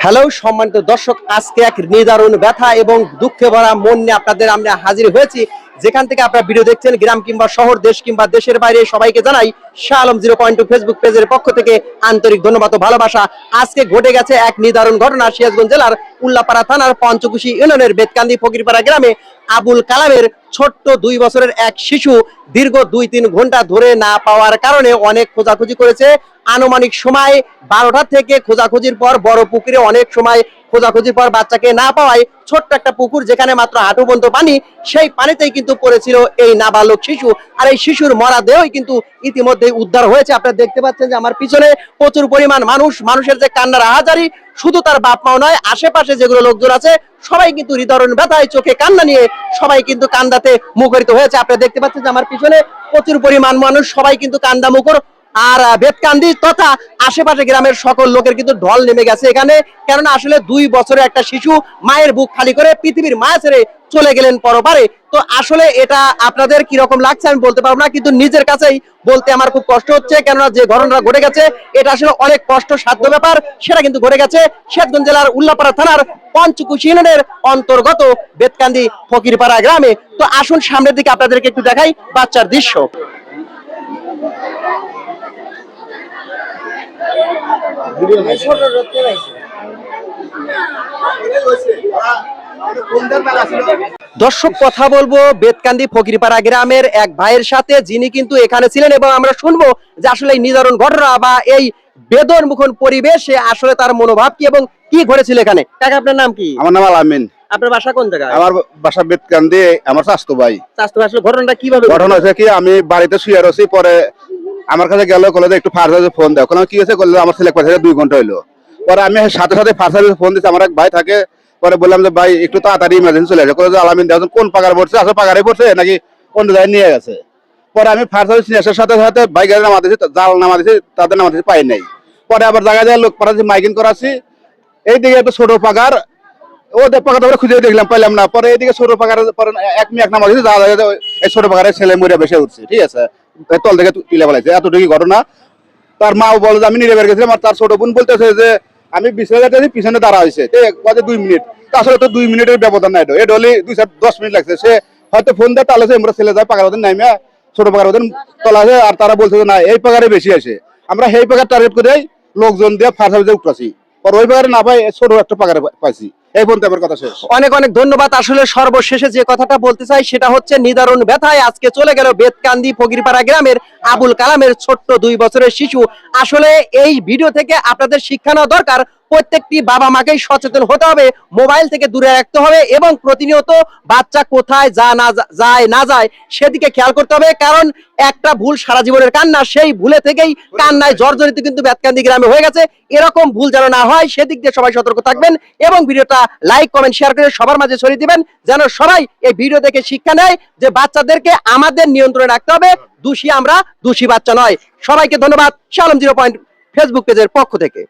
Hello সম্মানিত দর্শক, আজকে এক নিদারুণ ব্যথা এবং দুঃখে ভরা মন নিয়ে আপনাদের আমরা হাজির হয়েছি। যেখান থেকে আপনারা ভিডিও দেখছেন, গ্রাম কিংবা শহর, দেশ কিংবা দেশের বাইরে, সবাইকে জানাই শাহ আলম 0.2 ফেসবুক পেজের পক্ষ থেকে আন্তরিক ধন্যবাদ ও ভালোবাসা। আজকে ঘটে গেছে এক নিদারুণ ঘটনা সিরাজগঞ্জ জেলার উল্লাপাড়া থানার পঞ্চকুশি ইউনিয়নের বেতকান্দি ফকিরপাড়া গ্রামে। আবুল কালামের ছোট্ট 2 বছরের এক শিশু দীর্ঘ 2-3 ঘন্টা ধরে না পাওয়ার কারণে অনেক খোঁজাখুঁজি করেছে। আনুমানিক সময় 12টা থেকে খোঁজাখুঁজির পর বড় পুকুরে অনেক সময় খোঁজাখুঁজির পর বাচ্চাকে না পাওয়ায় ছোট্ট একটা পুকুর, যেখানে মাত্র হাঁটু পর্যন্ত পানি, সেই পানিতেই কিন্তু পড়েছিল এই নাবালক শিশু। আর এই শিশুর মরাদেহই কিন্তু ইতিমধ্যে উদ্ধার হয়েছে। আপনারা দেখতে পাচ্ছেন যে আমার পিছনে প্রচুর পরিমাণ মানুষের যে কান্নার আহাজারি, শুধু তার বাপ মাও নয়, আশেপাশে যেগুলো লোকজন আছে সবাই কিন্তু হৃদয়ন ব্যথায় চোখে কান্না নিয়ে সবাই কিন্তু কান্দাতে মুখরিত হয়েছে। আপনারা দেখতে পাচ্ছেন যে আমার পিছনে প্রচুর পরিমাণ মানুষ, সবাই কিন্তু কান্দা মুখর। আর বেতকান্দি তথা আশেপাশে গ্রামের সকল লোকের কিন্তু ঢল নেমে গেছে এখানে। কেননা আসলে 2 বছরের একটা শিশু মায়ের বুক খালি করে পৃথিবীর মায়া ছেড়ে চলে গেলেন পরপারে। তো আসলে এটা আপনাদের কি রকম লাগছে আমি বলতে পারবো না, কিন্তু নিজের কাছেই বলতে আমার খুব কষ্ট হচ্ছে। কেননা যে ঘটনাটা ঘটে গেছে এটা আসলে অনেক কষ্ট সাধ্য ব্যাপার। সেটা কিন্তু ঘটে গেছে সিরাজগঞ্জ জেলার উল্লাপাড়া থানার পঞ্চকুশি ইউনিয়নের অন্তর্গত বেতকান্দি ফকিরপাড়া গ্রামে। তো আসুন সামনের দিকে আপনাদেরকে একটু দেখাই বাচ্চার দৃশ্য। দর্শক, কথা বলবো বেতকান্দি ফকিরপাড়া গ্রামের এক ভাইয়ের সাথে, যিনি কিন্তু এখানে ছিলেন, এবং আমরা শুনবো যে আসলে এই নিদারুণ ঘটনা বা এই বেদন মুখন পরিবেশে আসলে তার মনোভাব কি এবং কি ঘটেছিল এখানে। কাকা, আপনার নাম কি? আমার নাম আলামিন। আপনার বাসা কোন জায়গায়? আমার বাসা বেতকান্দি। আমার স্বাস্থ্য ভাই। আসলে ঘটনাটা কিভাবে? ঘটনা হয়েছে কি, আমি বাড়িতে শুয়ে রয়েছি, পরে আমার কাছে গেল, কলে একটু ফায়ার সার্ভিসে ফোন দাও। কি হয়েছে করলে, আমার ছেলে পাঠিয়ে 2 ঘন্টা হইলো। পরে আমি সাথে সাথে ফায়ার সার্ভিসে ফোন দিচ্ছি, আমার এক ভাই থাকে। পরে বললাম যে ভাই একটু তাড়াতাড়ি ইমার্জেন্সি চলে আসে। যে আলামিন দেখুন কোন পাগারে পড়ছে, আসলে পাগারে পড়ছে নাকি অন্য জায়গায় নিয়ে গেছে। পরে আমি ফায়ার সার্ভিস নিয়ে আসার সাথে সাথে ভাই গাড়ি নামা দিয়েছি, জাল নামা দিয়েছি, তাদের নামা দিয়েছি, পাই নাই। পরে আবার জায়গায় লোক পাঠাচ্ছি, মাইকিং করাচ্ছি। এইদিকে একটা ছোট পাগার, ওদের পাকাটা আমরা খুঁজে দেখলাম, পাইলাম না। পরে এইদিকে ছোট পাকার পরে এক মিয়াক নামা দিয়েছি, এই ছোট পাকারের ছেলে মরে বেসে উঠছে। ঠিক আছে, তল থেকে তুলে ফেলাইছে। এতটুকু ঘটনা। তার মাও বলে যে আমি নিরে বের গেছিলাম, আর তার ছোট বোন বলতেছে যে আমি বিছানা যাচ্ছি, পিছনে দাঁড়া হয়েছে 2 মিনিট। আসলে তো 2 মিনিটের ব্যবধান নাই, এটা হলে 2-10 মিনিট লাগছে। সে হয়তো ফোন দেয়, তাহলে আমরা ছেলে যায় পাকার ওদের নামিয়া ছোট পাকার ওদের তলা আছে। আর তারা বলছে যে না, এই পাকারে বেশি আসে। আমরা সেই পাকার টার্গেট করে লোকজন দিয়ে ফায়ার সার্ভিসে উঠছি। আর ওই পাকারে না পাই, ছোট একটা পাকারে পাইছি। এই পর্যন্ত আমার কথা শেষ। অনেক অনেক ধন্যবাদ। আসলে সর্বশেষে যে কথাটা বলতে চাই সেটা হচ্ছে, নিদারুণ ব্যথায় আজকে চলে গেল বেতকান্দি ফকিরপাড়া গ্রামের আবুল কালামের ছোট্ট 2 বছরের শিশু। আসলে এই ভিডিও থেকে আপনাদের শিক্ষা নেওয়া দরকার। প্রত্যেকটি বাবা মাকেই সচেতন হতে হবে, মোবাইল থেকে দূরে রাখতে হবে, এবং প্রতিনিয়ত বাচ্চা কোথায় যায় না যায় সেদিকে খেয়াল করতে হবে। কারণ একটা ভুল সারা জীবনের কান্না, সেই ভুলে থেকেই কান্নায় জর্জরিত কিন্তু বেতকান্দি গ্রামে হয়ে গেছে। এরকম ভুল যেন না হয় সেদিক দিয়ে সবাই সতর্ক থাকবেন, এবং ভিডিওটা লাইক কমেন্ট শেয়ার করে সবার মাঝে ছড়িয়ে দিবেন, যেন সবাই এই ভিডিও দেখে শিক্ষা নেয় যে বাচ্চাদেরকে আমাদের নিয়ন্ত্রণে রাখতে হবে। দোষী আমরা, দোষী বাচ্চা নয়। সবাইকে ধন্যবাদ শাহ আলম 0. ফেসবুক পেজের পক্ষ থেকে।